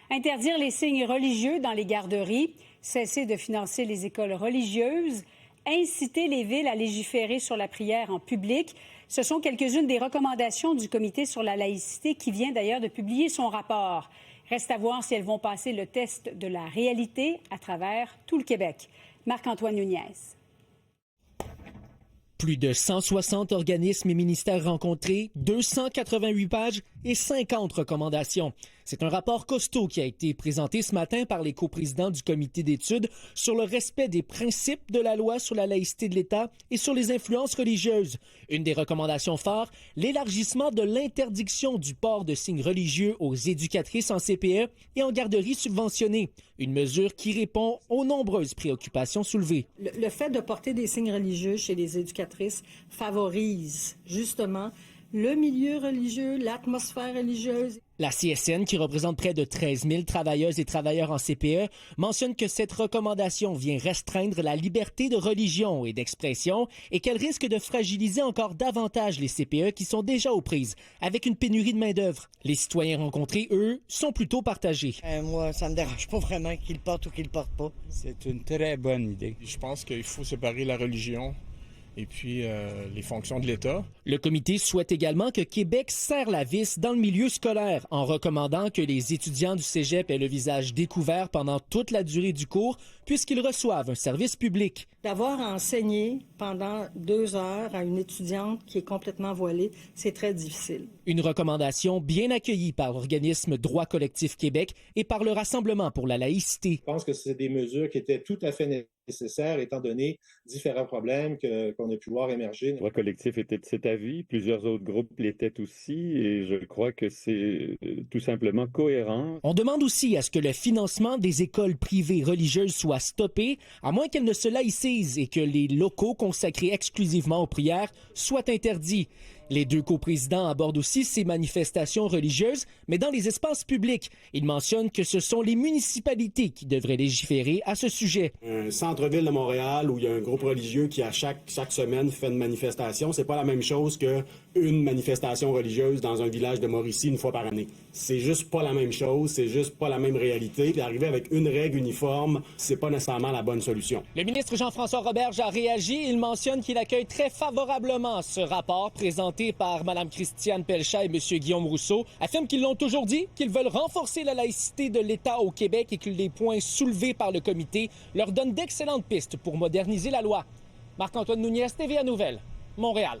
Interdire les signes religieux dans les garderies, cesser de financer les écoles religieuses, inciter les villes à légiférer sur la prière en public. Ce sont quelques-unes des recommandations du Comité sur la laïcité qui vient d'ailleurs de publier son rapport. Reste à voir si elles vont passer le test de la réalité à travers tout le Québec. Marc-Antoine Nunez. Plus de 160 organismes et ministères rencontrés, 288 pages et 50 recommandations. C'est un rapport costaud qui a été présenté ce matin par les coprésidents du comité d'études sur le respect des principes de la loi sur la laïcité de l'État et sur les influences religieuses. Une des recommandations phares, l'élargissement de l'interdiction du port de signes religieux aux éducatrices en CPE et en garderie subventionnée. Une mesure qui répond aux nombreuses préoccupations soulevées. Le fait de porter des signes religieux chez les éducatrices favorise justement le milieu religieux, l'atmosphère religieuse. La CSN, qui représente près de 13 000 travailleuses et travailleurs en CPE, mentionne que cette recommandation vient restreindre la liberté de religion et d'expression et qu'elle risque de fragiliser encore davantage les CPE qui sont déjà aux prises, avec une pénurie de main-d'œuvre. Les citoyens rencontrés, eux, sont plutôt partagés. Moi, ça me dérange pas vraiment qu'ils portent ou qu'ils le portent pas. C'est une très bonne idée. Je pense qu'il faut séparer la religion et puis les fonctions de l'État. Le comité souhaite également que Québec serre la vis dans le milieu scolaire en recommandant que les étudiants du cégep aient le visage découvert pendant toute la durée du cours puisqu'ils reçoivent un service public. D'avoir à enseigner pendant 2 heures à une étudiante qui est complètement voilée, c'est très difficile. Une recommandation bien accueillie par l'organisme Droit collectif Québec et par le Rassemblement pour la laïcité. Je pense que c'est des mesures qui étaient tout à fait nécessaires étant donné différents problèmes qu'on a pu voir émerger. Le Droit collectif était de cet avis, plusieurs autres groupes l'étaient aussi et je crois que c'est tout simplement cohérent. On demande aussi à ce que le financement des écoles privées religieuses soit stoppé, à moins qu'elles ne se laïcisent et que les locaux consacrés exclusivement aux prières soient interdits. Les deux coprésidents abordent aussi ces manifestations religieuses, mais dans les espaces publics. Ils mentionnent que ce sont les municipalités qui devraient légiférer à ce sujet. Un centre-ville de Montréal où il y a un groupe religieux qui, à chaque semaine, fait une manifestation, c'est pas la même chose qu'une manifestation religieuse dans un village de Mauricie une fois par année. C'est juste pas la même chose, c'est juste pas la même réalité. Puis arriver avec une règle uniforme, c'est pas nécessairement la bonne solution. Le ministre Jean-François Roberge a réagi. Il mentionne qu'il accueille très favorablement ce rapport présenté par Mme Christiane Pelchat et M. Guillaume Rousseau, affirment qu'ils l'ont toujours dit, qu'ils veulent renforcer la laïcité de l'État au Québec et que les points soulevés par le comité leur donnent d'excellentes pistes pour moderniser la loi. Marc-Antoine Nunez, TVA Nouvelles, Montréal.